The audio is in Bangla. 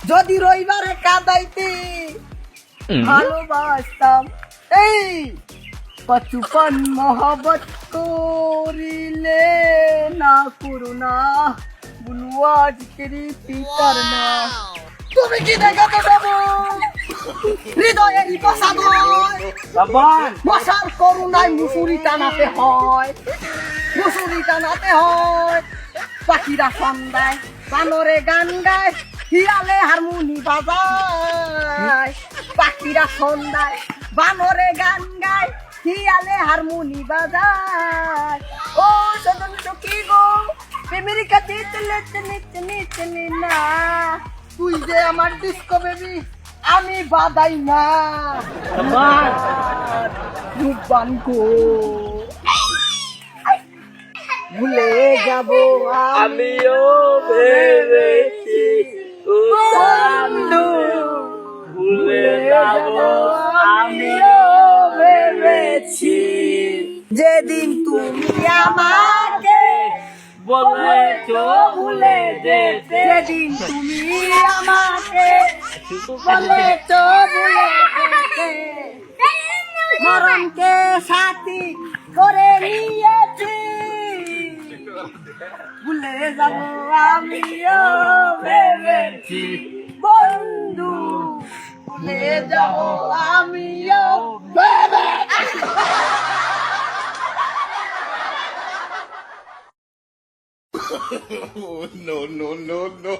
যদি রবিবারে কাঁদাইতে ভালোবাসতাম এই বচপন মোহব্বত করিলে না করুণা বুলু আজকের পিতার না তুমি কি দেখাতে দেবো হৃদয়ের প্রসাদ মশার করুণায় মুসুরি টানাতে হয় পাখিরা সন্ধ্যায় বানরে গান গায় হিয়ালে হারমোনি বাজায় পাখিরা সন্ধ্যায় বানরে গান গায় হিয়ালে হারমোনি বাজায় ও সদন সখী গো প্রেমের কাছে চলে না তুই যে আমার ডিস্কো বেবি আমি বাদাই না রূপবান গো ভুলে যাব আমিও ভেবেছি বন্ধু ভুলে যাব আমিও ভেবেছি যেদিন তুমি আমাকে বলেছো ভুলে যেতে যেদিন তুমি আমাকে বলেছো ভুলে যেতে মরণকে সাথী করে নিয়েছি ভুলে যাব আমিও ভেবেছি বন্ধু ভুলে যাব আমিও ভেবেছি Oh, no, no, no, no.